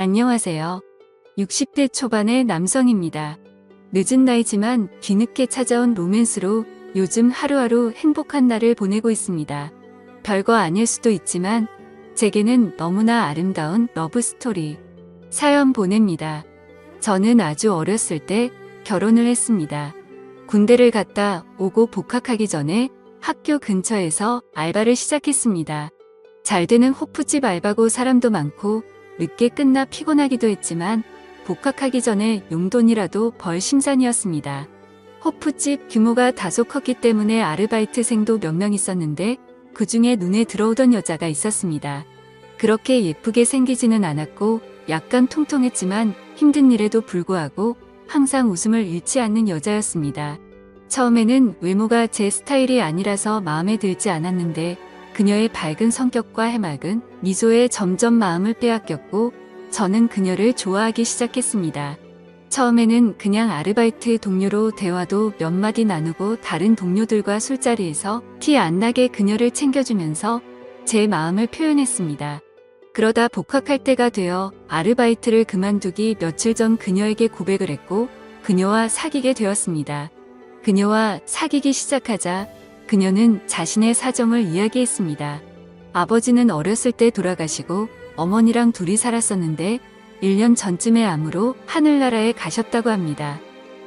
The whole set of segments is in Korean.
안녕하세요. 60대 초반의 남성입니다. 늦은 나이지만 뒤늦게 찾아온 로맨스로 요즘 하루하루 행복한 날을 보내고 있습니다. 별거 아닐 수도 있지만 제게는 너무나 아름다운 러브스토리. 사연 보냅니다. 저는 아주 어렸을 때 결혼을 했습니다. 군대를 갔다 오고 복학하기 전에 학교 근처에서 알바를 시작했습니다. 잘 되는 호프집 알바고 사람도 많고 늦게 끝나 피곤하기도 했지만 복학하기 전에 용돈이라도 벌 심산이었습니다. 호프집 규모가 다소 컸기 때문에 아르바이트생도 몇 명 있었는데 그 중에 눈에 들어오던 여자가 있었습니다. 그렇게 예쁘게 생기지는 않았고 약간 통통했지만 힘든 일에도 불구하고 항상 웃음을 잃지 않는 여자였습니다. 처음에는 외모가 제 스타일이 아니라서 마음에 들지 않았는데 그녀의 밝은 성격과 해맑은 미소에 점점 마음을 빼앗겼고 저는 그녀를 좋아하기 시작했습니다. 처음에는 그냥 아르바이트 동료로 대화도 몇 마디 나누고 다른 동료들과 술자리에서 티 안 나게 그녀를 챙겨주면서 제 마음을 표현했습니다. 그러다 복학할 때가 되어 아르바이트를 그만두기 며칠 전 그녀에게 고백을 했고 그녀와 사귀게 되었습니다. 그녀와 사귀기 시작하자 그녀는 자신의 사정을 이야기했습니다. 아버지는 어렸을 때 돌아가시고 어머니랑 둘이 살았었는데 1년 전쯤에 암으로 하늘나라에 가셨다고 합니다.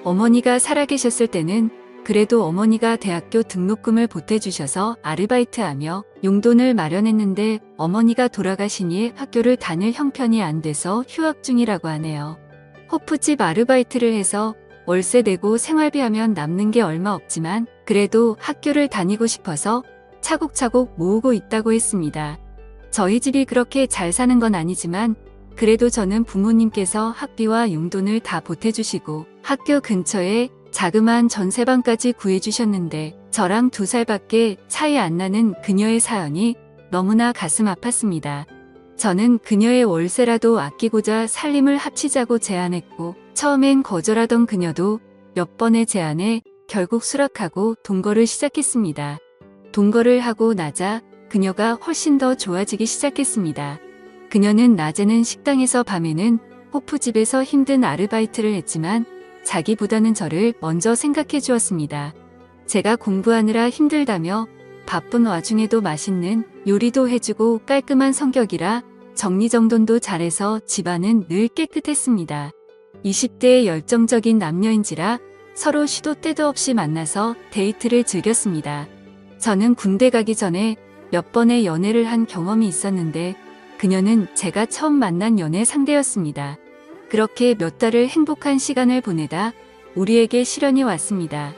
어머니가 살아계셨을 때는 그래도 어머니가 대학교 등록금을 보태주셔서 아르바이트하며 용돈을 마련했는데 어머니가 돌아가시니 학교를 다닐 형편이 안 돼서 휴학 중이라고 하네요. 호프집 아르바이트를 해서 월세 내고 생활비하면 남는 게 얼마 없지만 그래도 학교를 다니고 싶어서 차곡차곡 모으고 있다고 했습니다. 저희 집이 그렇게 잘 사는 건 아니지만 그래도 저는 부모님께서 학비와 용돈을 다 보태주시고 학교 근처에 자그마한 전세방까지 구해주셨는데 저랑 2살밖에 차이 안 나는 그녀의 사연이 너무나 가슴 아팠습니다. 저는 그녀의 월세라도 아끼고자 살림을 합치자고 제안했고 처음엔 거절하던 그녀도 몇 번의 제안에 결국 수락하고 동거를 시작했습니다. 동거를 하고 나자 그녀가 훨씬 더 좋아지기 시작했습니다. 그녀는 낮에는 식당에서 밤에는 호프집에서 힘든 아르바이트를 했지만 자기보다는 저를 먼저 생각해 주었습니다. 제가 공부하느라 힘들다며 바쁜 와중에도 맛있는 요리도 해주고 깔끔한 성격이라 정리정돈도 잘해서 집안은 늘 깨끗했습니다. 20대의 열정적인 남녀인지라 서로 시도 때도 없이 만나서 데이트를 즐겼습니다. 저는 군대 가기 전에 몇 번의 연애를 한 경험이 있었는데 그녀는 제가 처음 만난 연애 상대였습니다. 그렇게 몇 달을 행복한 시간을 보내다 우리에게 시련이 왔습니다.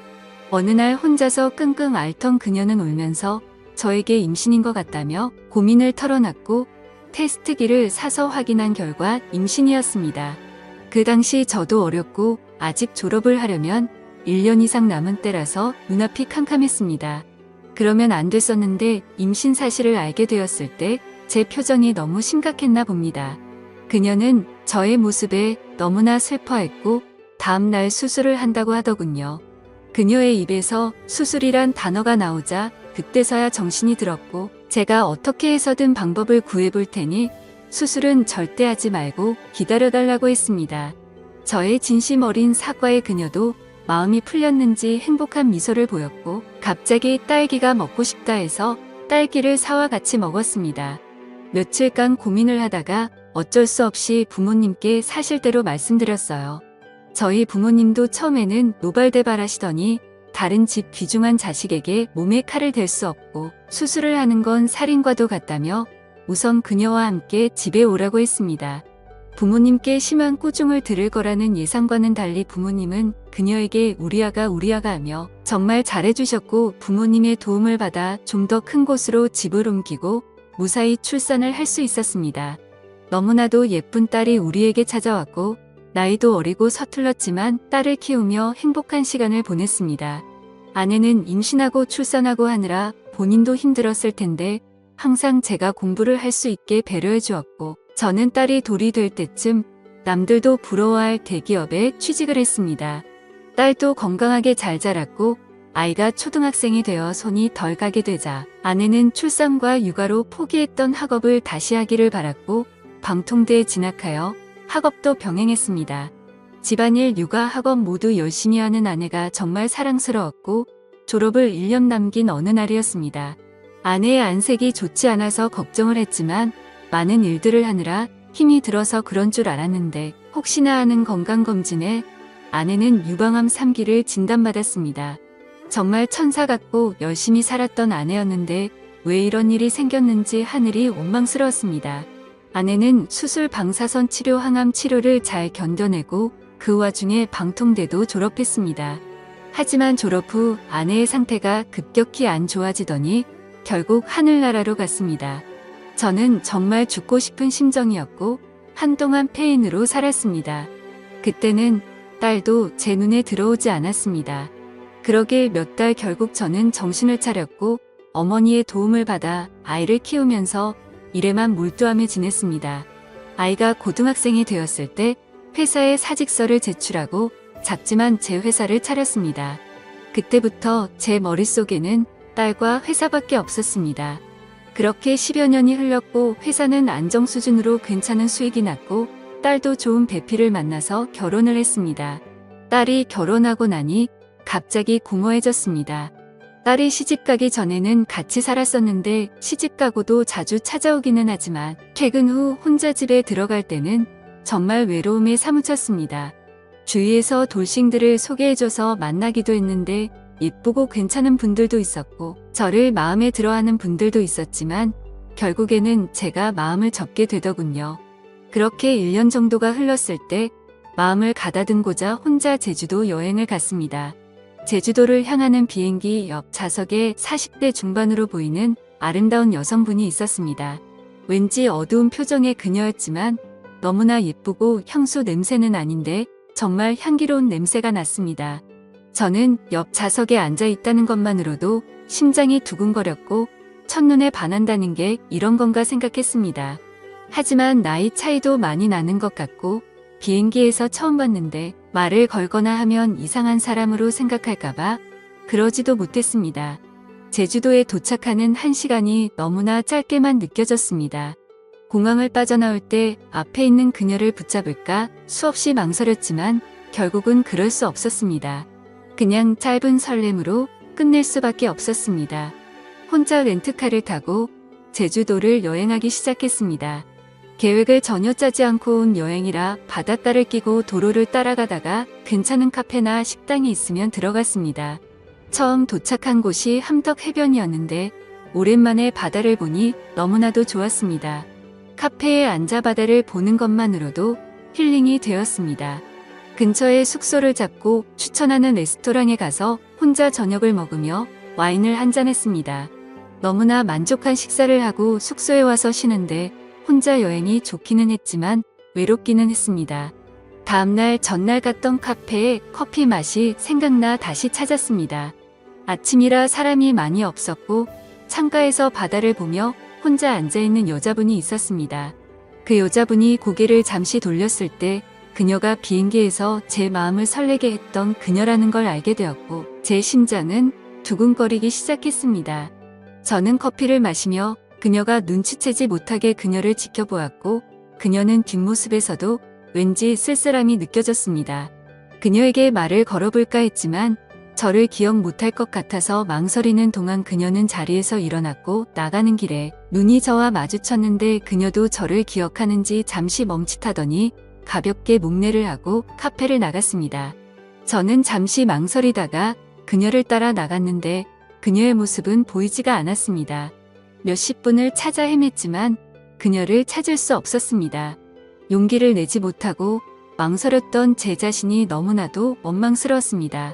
어느 날 혼자서 끙끙 앓던 그녀는 울면서 저에게 임신인 것 같다며 고민을 털어놨고 테스트기를 사서 확인한 결과 임신이었습니다. 그 당시 저도 어렸고 아직 졸업을 하려면 1년 이상 남은 때라서 눈앞이 캄캄했습니다. 그러면 안 됐었는데 임신 사실을 알게 되었을 때 제 표정이 너무 심각했나 봅니다. 그녀는 저의 모습에 너무나 슬퍼했고 다음날 수술을 한다고 하더군요. 그녀의 입에서 수술이란 단어가 나오자 그때서야 정신이 들었고 제가 어떻게 해서든 방법을 구해볼 테니 수술은 절대 하지 말고 기다려달라고 했습니다. 저의 진심 어린 사과에 그녀도 마음이 풀렸는지 행복한 미소를 보였고 갑자기 딸기가 먹고 싶다 해서 딸기를 사와 같이 먹었습니다. 며칠간 고민을 하다가 어쩔 수 없이 부모님께 사실대로 말씀드렸어요. 저희 부모님도 처음에는 노발대발하시더니 다른 집 귀중한 자식에게 몸에 칼을 댈 수 없고 수술을 하는 건 살인과도 같다며 우선 그녀와 함께 집에 오라고 했습니다. 부모님께 심한 꾸중을 들을 거라는 예상과는 달리 부모님은 그녀에게 우리 아가 하며 정말 잘해주셨고 부모님의 도움을 받아 좀 더 큰 곳으로 집을 옮기고 무사히 출산을 할 수 있었습니다. 너무나도 예쁜 딸이 우리에게 찾아왔고 나이도 어리고 서툴렀지만 딸을 키우며 행복한 시간을 보냈습니다. 아내는 임신하고 출산하고 하느라 본인도 힘들었을 텐데 항상 제가 공부를 할 수 있게 배려해 주었고 저는 딸이 돌이 될 때쯤 남들도 부러워할 대기업에 취직을 했습니다. 딸도 건강하게 잘 자랐고 아이가 초등학생이 되어 손이 덜 가게 되자 아내는 출산과 육아로 포기했던 학업을 다시 하기를 바랐고 방통대에 진학하여 학업도 병행했습니다. 집안일, 육아, 학업 모두 열심히 하는 아내가 정말 사랑스러웠고 졸업을 1년 남긴 어느 날이었습니다. 아내의 안색이 좋지 않아서 걱정을 했지만 많은 일들을 하느라 힘이 들어서 그런 줄 알았는데 혹시나 하는 건강검진에 아내는 유방암 3기를 진단받았습니다. 정말 천사 같고 열심히 살았던 아내였는데 왜 이런 일이 생겼는지 하늘이 원망스러웠습니다. 아내는 수술, 방사선 치료, 항암 치료를 잘 견뎌내고 그 와중에 방통대도 졸업했습니다. 하지만 졸업 후 아내의 상태가 급격히 안 좋아지더니 결국 하늘나라로 갔습니다. 저는 정말 죽고 싶은 심정이었고 한동안 폐인으로 살았습니다. 그때는 딸도 제 눈에 들어오지 않았습니다. 그러길 몇 달 결국 저는 정신을 차렸고 어머니의 도움을 받아 아이를 키우면서 일에만 몰두하며 지냈습니다. 아이가 고등학생이 되었을 때 회사에 사직서를 제출하고 작지만 제 회사를 차렸습니다. 그때부터 제 머릿속에는 딸과 회사밖에 없었습니다. 그렇게 10여 년이 흘렀고 회사는 안정 수준으로 괜찮은 수익이 났고 딸도 좋은 배필을 만나서 결혼을 했습니다. 딸이 결혼하고 나니 갑자기 공허해졌습니다. 딸이 시집가기 전에는 같이 살았었는데 시집가고도 자주 찾아오기는 하지만 퇴근 후 혼자 집에 들어갈 때는 정말 외로움에 사무쳤습니다. 주위에서 돌싱들을 소개해줘서 만나기도 했는데 예쁘고 괜찮은 분들도 있었고 저를 마음에 들어하는 분들도 있었지만 결국에는 제가 마음을 접게 되더군요. 그렇게 1년 정도가 흘렀을 때 마음을 가다듬고자 혼자 제주도 여행을 갔습니다. 제주도를 향하는 비행기 옆 좌석에 40대 중반으로 보이는 아름다운 여성분이 있었습니다. 왠지 어두운 표정의 그녀였지만 너무나 예쁘고 향수 냄새는 아닌데 정말 향기로운 냄새가 났습니다. 저는 옆 좌석에 앉아 있다는 것만으로도 심장이 두근거렸고 첫눈에 반한다는 게 이런 건가 생각했습니다. 하지만 나이 차이도 많이 나는 것 같고 비행기에서 처음 봤는데 말을 걸거나 하면 이상한 사람으로 생각할까봐 그러지도 못했습니다. 제주도에 도착하는 1시간이 너무나 짧게만 느껴졌습니다. 공항을 빠져나올 때 앞에 있는 그녀를 붙잡을까 수없이 망설였지만 결국은 그럴 수 없었습니다. 그냥 짧은 설렘으로 끝낼 수밖에 없었습니다. 혼자 렌트카를 타고 제주도를 여행하기 시작했습니다. 계획을 전혀 짜지 않고 온 여행이라 바닷가를 끼고 도로를 따라가다가 괜찮은 카페나 식당이 있으면 들어갔습니다. 처음 도착한 곳이 함덕해변이었는데 오랜만에 바다를 보니 너무나도 좋았습니다. 카페에 앉아 바다를 보는 것만으로도 힐링이 되었습니다. 근처에 숙소를 잡고 추천하는 레스토랑에 가서 혼자 저녁을 먹으며 와인을 한잔했습니다. 너무나 만족한 식사를 하고 숙소에 와서 쉬는데 혼자 여행이 좋기는 했지만 외롭기는 했습니다. 다음날 전날 갔던 카페에 커피 맛이 생각나 다시 찾았습니다. 아침이라 사람이 많이 없었고 창가에서 바다를 보며 혼자 앉아있는 여자분이 있었습니다. 그 여자분이 고개를 잠시 돌렸을 때 그녀가 비행기에서 제 마음을 설레게 했던 그녀라는 걸 알게 되었고 제 심장은 두근거리기 시작했습니다. 저는 커피를 마시며 그녀가 눈치채지 못하게 그녀를 지켜보았고 그녀는 뒷모습에서도 왠지 쓸쓸함이 느껴졌습니다. 그녀에게 말을 걸어볼까 했지만 저를 기억 못할 것 같아서 망설이는 동안 그녀는 자리에서 일어났고 나가는 길에 눈이 저와 마주쳤는데 그녀도 저를 기억하는지 잠시 멈칫하더니 가볍게 목례를 하고 카페를 나갔습니다. 저는 잠시 망설이다가 그녀를 따라 나갔는데 그녀의 모습은 보이지가 않았습니다. 몇십 분을 찾아 헤맸지만 그녀를 찾을 수 없었습니다. 용기를 내지 못하고 망설였던 제 자신이 너무나도 원망스러웠습니다.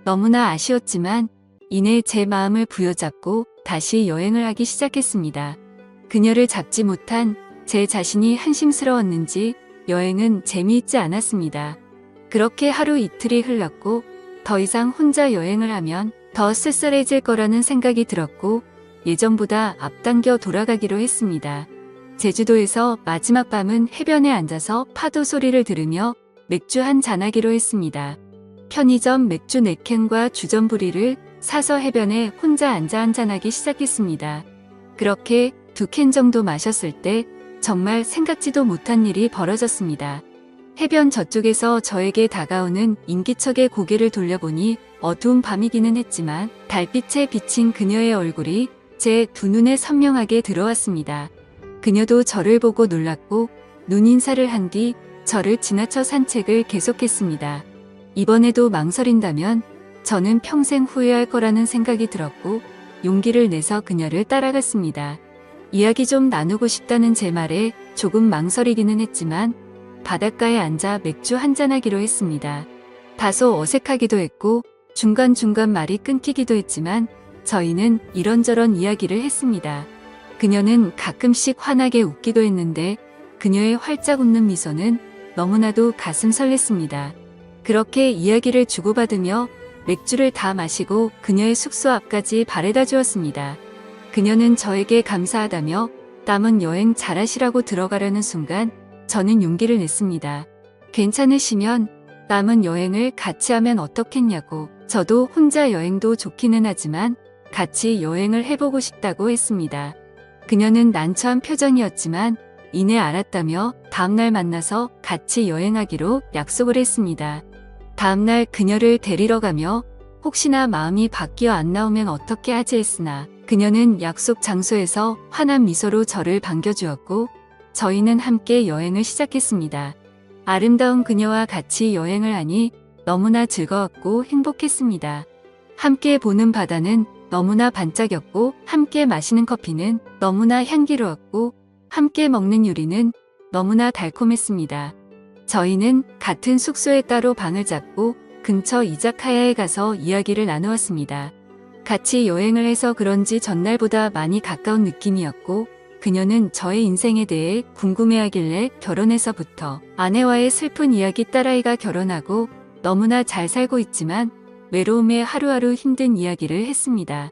너무나 아쉬웠지만 이내 제 마음을 부여잡고 다시 여행을 하기 시작했습니다. 그녀를 잡지 못한 제 자신이 한심스러웠는지 여행은 재미있지 않았습니다. 그렇게 하루 이틀이 흘렀고 더 이상 혼자 여행을 하면 더 쓸쓸해질 거라는 생각이 들었고 예전보다 앞당겨 돌아가기로 했습니다. 제주도에서 마지막 밤은 해변에 앉아서 파도 소리를 들으며 맥주 한 잔하기로 했습니다. 편의점 맥주 4캔과 주전부리를 사서 해변에 혼자 앉아 한잔하기 시작했습니다. 그렇게 2캔 정도 마셨을 때 정말 생각지도 못한 일이 벌어졌습니다. 해변 저쪽에서 저에게 다가오는 인기척에 고개를 돌려보니 어두운 밤이기는 했지만 달빛에 비친 그녀의 얼굴이 제 두 눈에 선명하게 들어왔습니다. 그녀도 저를 보고 놀랐고 눈인사를 한 뒤 저를 지나쳐 산책을 계속했습니다. 이번에도 망설인다면 저는 평생 후회할 거라는 생각이 들었고 용기를 내서 그녀를 따라갔습니다. 이야기 좀 나누고 싶다는 제 말에 조금 망설이기는 했지만 바닷가에 앉아 맥주 한잔하기로 했습니다. 다소 어색하기도 했고 중간중간 말이 끊기기도 했지만 저희는 이런저런 이야기를 했습니다. 그녀는 가끔씩 환하게 웃기도 했는데 그녀의 활짝 웃는 미소는 너무나도 가슴 설렜습니다. 그렇게 이야기를 주고받으며 맥주를 다 마시고 그녀의 숙소 앞까지 바래다 주었습니다. 그녀는 저에게 감사하다며 남은 여행 잘하시라고 들어가려는 순간 저는 용기를 냈습니다. 괜찮으시면 남은 여행을 같이 하면 어떻겠냐고. 저도 혼자 여행도 좋기는 하지만 같이 여행을 해보고 싶다고 했습니다. 그녀는 난처한 표정이었지만 이내 알았다며 다음날 만나서 같이 여행하기로 약속을 했습니다. 다음날 그녀를 데리러 가며 혹시나 마음이 바뀌어 안 나오면 어떻게 하지 했으나 그녀는 약속 장소에서 환한 미소로 저를 반겨주었고 저희는 함께 여행을 시작했습니다. 아름다운 그녀와 같이 여행을 하니 너무나 즐거웠고 행복했습니다. 함께 보는 바다는 너무나 반짝였고 함께 마시는 커피는 너무나 향기로웠고 함께 먹는 요리는 너무나 달콤했습니다. 저희는 같은 숙소에 따로 방을 잡고 근처 이자카야에 가서 이야기를 나누었습니다. 같이 여행을 해서 그런지 전날보다 많이 가까운 느낌이었고 그녀는 저의 인생에 대해 궁금해하길래 결혼해서부터 아내와의 슬픈 이야기, 딸아이가 결혼하고 너무나 잘 살고 있지만 외로움에 하루하루 힘든 이야기를 했습니다.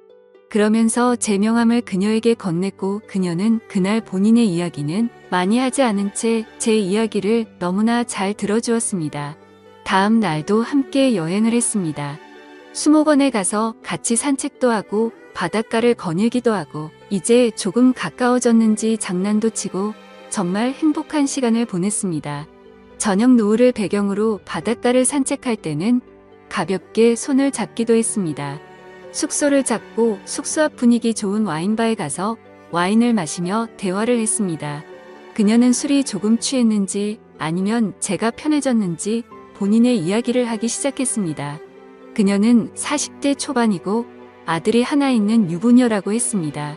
그러면서 제 명함을 그녀에게 건넸고 그녀는 그날 본인의 이야기는 많이 하지 않은 채 제 이야기를 너무나 잘 들어주었습니다. 다음 날도 함께 여행을 했습니다. 수목원에 가서 같이 산책도 하고 바닷가를 거닐기도 하고 이제 조금 가까워졌는지 장난도 치고 정말 행복한 시간을 보냈습니다. 저녁 노을을 배경으로 바닷가를 산책할 때는 가볍게 손을 잡기도 했습니다. 숙소를 잡고 숙소 앞 분위기 좋은 와인바에 가서 와인을 마시며 대화를 했습니다. 그녀는 술이 조금 취했는지 아니면 제가 편해졌는지 본인의 이야기를 하기 시작했습니다. 그녀는 40대 초반이고 아들이 하나 있는 유부녀라고 했습니다.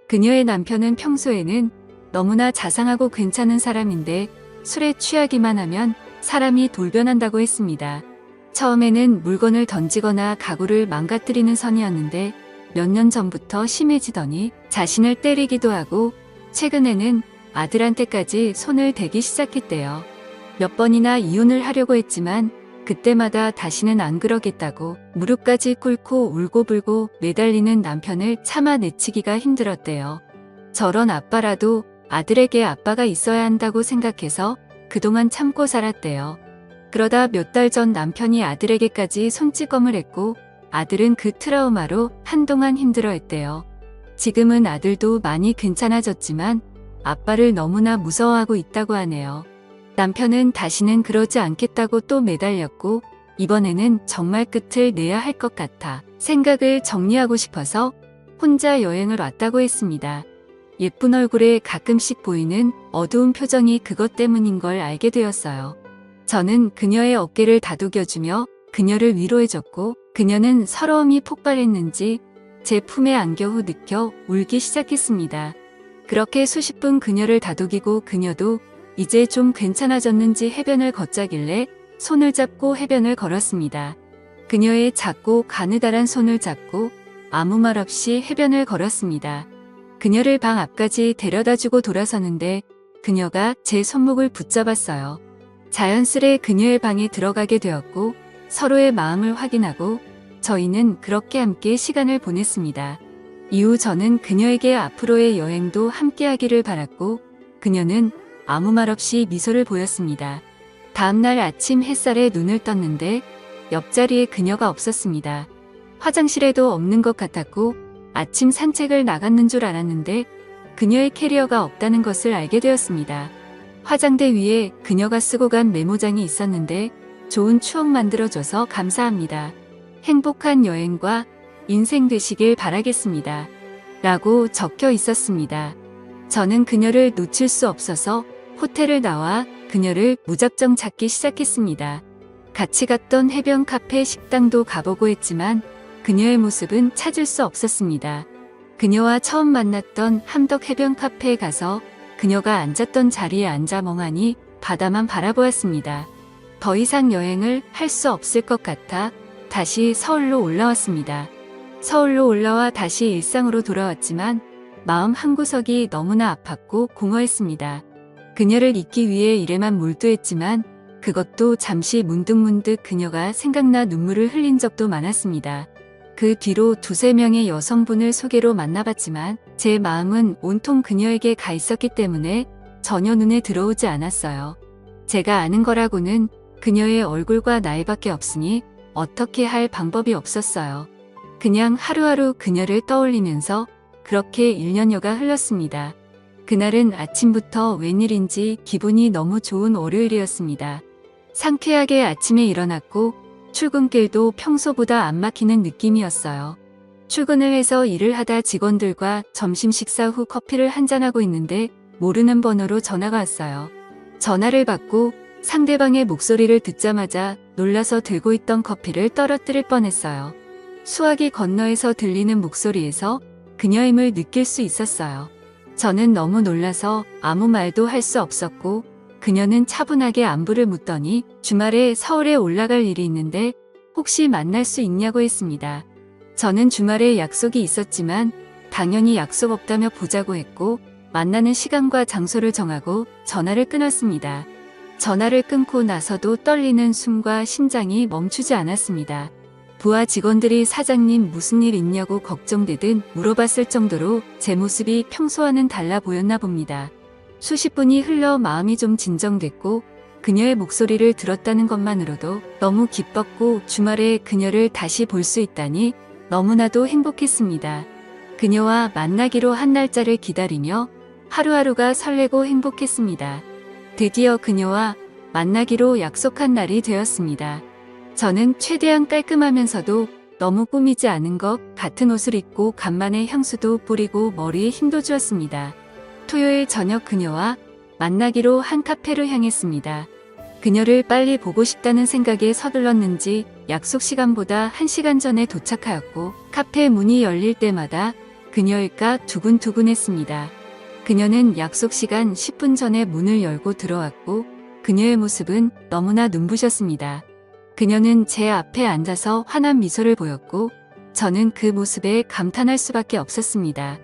그녀의 남편은 평소에는 너무나 자상하고 괜찮은 사람인데 술에 취하기만 하면 사람이 돌변한다고 했습니다. 처음에는 물건을 던지거나 가구를 망가뜨리는 선이었는데 몇 년 전부터 심해지더니 자신을 때리기도 하고 최근에는 아들한테까지 손을 대기 시작했대요. 몇 번이나 이혼을 하려고 했지만 그때마다 다시는 안 그러겠다고 무릎까지 꿇고 울고불고 매달리는 남편을 참아내치기가 힘들었대요. 저런 아빠라도 아들에게 아빠가 있어야 한다고 생각해서 그동안 참고 살았대요. 그러다 몇 달 전 남편이 아들에게까지 손찌검을 했고 아들은 그 트라우마로 한동안 힘들어했대요. 지금은 아들도 많이 괜찮아졌지만 아빠를 너무나 무서워하고 있다고 하네요. 남편은 다시는 그러지 않겠다고 또 매달렸고 이번에는 정말 끝을 내야 할 것 같아 생각을 정리하고 싶어서 혼자 여행을 왔다고 했습니다. 예쁜 얼굴에 가끔씩 보이는 어두운 표정이 그것 때문인 걸 알게 되었어요. 저는 그녀의 어깨를 다독여주며 그녀를 위로해줬고 그녀는 서러움이 폭발했는지 제 품에 안겨 후 느껴 울기 시작했습니다. 그렇게 수십 분 그녀를 다독이고 그녀도 이제 좀 괜찮아졌는지 해변을 걷자길래 손을 잡고 해변을 걸었습니다. 그녀의 작고 가느다란 손을 잡고 아무 말 없이 해변을 걸었습니다. 그녀를 방 앞까지 데려다주고 돌아서는데 그녀가 제 손목을 붙잡았어요. 자연스레 그녀의 방에 들어가게 되었고 서로의 마음을 확인하고 저희는 그렇게 함께 시간을 보냈습니다. 이후 저는 그녀에게 앞으로의 여행도 함께 하기를 바랐고 그녀는 아무 말 없이 미소를 보였습니다. 다음날 아침 햇살에 눈을 떴는데 옆자리에 그녀가 없었습니다. 화장실에도 없는 것 같았고 아침 산책을 나갔는 줄 알았는데 그녀의 캐리어가 없다는 것을 알게 되었습니다. 화장대 위에 그녀가 쓰고 간 메모장이 있었는데 좋은 추억 만들어줘서 감사합니다. 행복한 여행과 인생 되시길 바라겠습니다. 라고 적혀 있었습니다. 저는 그녀를 놓칠 수 없어서 호텔을 나와 그녀를 무작정 찾기 시작했습니다. 같이 갔던 해변 카페 식당도 가보고 했지만 그녀의 모습은 찾을 수 없었습니다. 그녀와 처음 만났던 함덕 해변 카페에 가서 그녀가 앉았던 자리에 앉아 멍하니 바다만 바라보았습니다. 더 이상 여행을 할 수 없을 것 같아 다시 서울로 올라왔습니다. 서울로 올라와 다시 일상으로 돌아왔지만 마음 한구석이 너무나 아팠고 공허했습니다. 그녀를 잊기 위해 일에만 몰두했지만 그것도 잠시 문득문득 그녀가 생각나 눈물을 흘린 적도 많았습니다. 그 뒤로 두세 명의 여성분을 소개로 만나봤지만 제 마음은 온통 그녀에게 가 있었기 때문에 전혀 눈에 들어오지 않았어요. 제가 아는 거라고는 그녀의 얼굴과 나이밖에 없으니 어떻게 할 방법이 없었어요. 그냥 하루하루 그녀를 떠올리면서 그렇게 1년여가 흘렀습니다. 그날은 아침부터 웬일인지 기분이 너무 좋은 월요일이었습니다. 상쾌하게 아침에 일어났고 출근길도 평소보다 안 막히는 느낌이었어요. 출근을 해서 일을 하다 직원들과 점심 식사 후 커피를 한잔하고 있는데 모르는 번호로 전화가 왔어요. 전화를 받고 상대방의 목소리를 듣자마자 놀라서 들고 있던 커피를 떨어뜨릴 뻔했어요. 수화기 건너에서 들리는 목소리에서 그녀임을 느낄 수 있었어요. 저는 너무 놀라서 아무 말도 할 수 없었고 그녀는 차분하게 안부를 묻더니 주말에 서울에 올라갈 일이 있는데 혹시 만날 수 있냐고 했습니다. 저는 주말에 약속이 있었지만 당연히 약속 없다며 보자고 했고 만나는 시간과 장소를 정하고 전화를 끊었습니다. 전화를 끊고 나서도 떨리는 숨과 심장이 멈추지 않았습니다. 부하 직원들이 사장님 무슨 일 있냐고 걱정되듯 물어봤을 정도로 제 모습이 평소와는 달라 보였나 봅니다. 수십 분이 흘러 마음이 좀 진정됐고 그녀의 목소리를 들었다는 것만으로도 너무 기뻤고 주말에 그녀를 다시 볼 수 있다니 너무나도 행복했습니다. 그녀와 만나기로 한 날짜를 기다리며 하루하루가 설레고 행복했습니다. 드디어 그녀와 만나기로 약속한 날이 되었습니다. 저는 최대한 깔끔하면서도 너무 꾸미지 않은 것 같은 옷을 입고 간만에 향수도 뿌리고 머리에 힘도 주었습니다. 토요일 저녁 그녀와 만나기로 한 카페로 향했습니다. 그녀를 빨리 보고 싶다는 생각에 서둘렀는지 약속 시간보다 1시간 전에 도착하였고 카페 문이 열릴 때마다 그녀일까 두근두근했습니다. 그녀는 약속 시간 10분 전에 문을 열고 들어왔고 그녀의 모습은 너무나 눈부셨습니다. 그녀는 제 앞에 앉아서 환한 미소를 보였고 저는 그 모습에 감탄할 수밖에 없었습니다.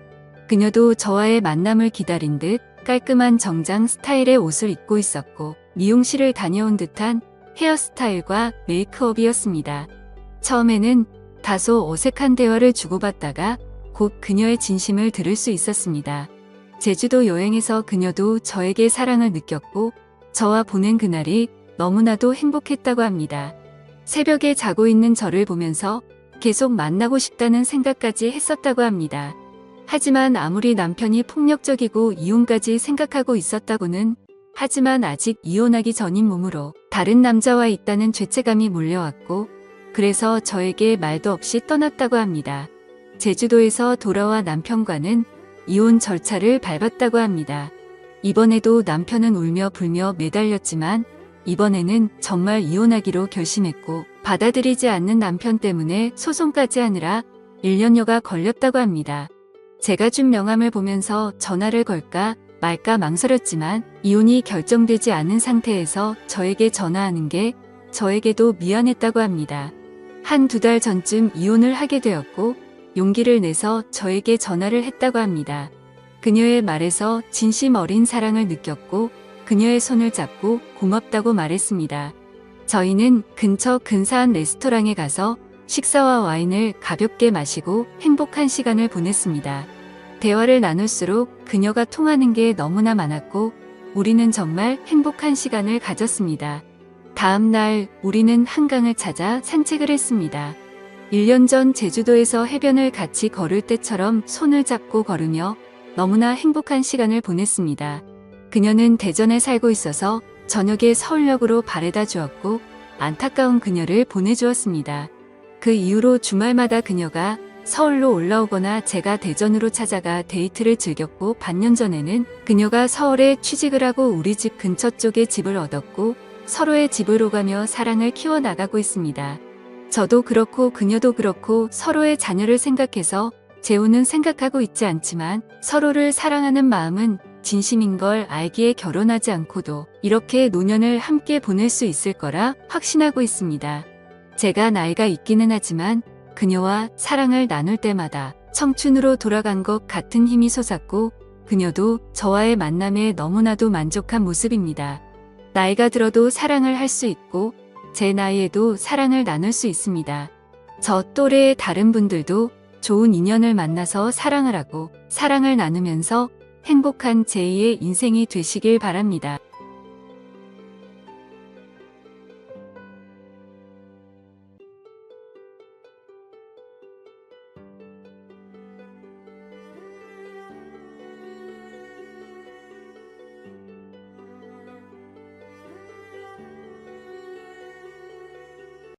그녀도 저와의 만남을 기다린 듯 깔끔한 정장 스타일의 옷을 입고 있었고 미용실을 다녀온 듯한 헤어스타일과 메이크업이었습니다. 처음에는 다소 어색한 대화를 주고받다가 곧 그녀의 진심을 들을 수 있었습니다. 제주도 여행에서 그녀도 저에게 사랑을 느꼈고 저와 보낸 그날이 너무나도 행복했다고 합니다. 새벽에 자고 있는 저를 보면서 계속 만나고 싶다는 생각까지 했었다고 합니다. 하지만 아무리 남편이 폭력적이고 이혼까지 생각하고 있었다고는 하지만 아직 이혼하기 전인 몸으로 다른 남자와 있다는 죄책감이 몰려왔고 그래서 저에게 말도 없이 떠났다고 합니다. 제주도에서 돌아와 남편과는 이혼 절차를 밟았다고 합니다. 이번에도 남편은 울며 불며 매달렸지만 이번에는 정말 이혼하기로 결심했고 받아들이지 않는 남편 때문에 소송까지 하느라 1년여가 걸렸다고 합니다. 제가 준 명함을 보면서 전화를 걸까 말까 망설였지만 이혼이 결정되지 않은 상태에서 저에게 전화하는 게 저에게도 미안했다고 합니다. 한두 달 전쯤 이혼을 하게 되었고 용기를 내서 저에게 전화를 했다고 합니다. 그녀의 말에서 진심 어린 사랑을 느꼈고 그녀의 손을 잡고 고맙다고 말했습니다. 저희는 근처 근사한 레스토랑에 가서 식사와 와인을 가볍게 마시고 행복한 시간을 보냈습니다. 대화를 나눌수록 그녀가 통하는 게 너무나 많았고 우리는 정말 행복한 시간을 가졌습니다. 다음 날 우리는 한강을 찾아 산책을 했습니다. 1년 전 제주도에서 해변을 같이 걸을 때처럼 손을 잡고 걸으며 너무나 행복한 시간을 보냈습니다. 그녀는 대전에 살고 있어서 저녁에 서울역으로 바래다 주었고 안타까운 그녀를 보내주었습니다. 그 이후로 주말마다 그녀가 서울로 올라오거나 제가 대전으로 찾아가 데이트를 즐겼고 반년 전에는 그녀가 서울에 취직을 하고 우리 집 근처 쪽에 집을 얻었고 서로의 집을 오가며 사랑을 키워나가고 있습니다. 저도 그렇고 그녀도 그렇고 서로의 자녀를 생각해서 재혼은 생각하고 있지 않지만 서로를 사랑하는 마음은 진심인 걸 알기에 결혼하지 않고도 이렇게 노년을 함께 보낼 수 있을 거라 확신하고 있습니다. 제가 나이가 있기는 하지만 그녀와 사랑을 나눌 때마다 청춘으로 돌아간 것 같은 힘이 솟았고 그녀도 저와의 만남에 너무나도 만족한 모습입니다. 나이가 들어도 사랑을 할 수 있고 제 나이에도 사랑을 나눌 수 있습니다. 저 또래의 다른 분들도 좋은 인연을 만나서 사랑을 하고 사랑을 나누면서 행복한 제2의 인생이 되시길 바랍니다.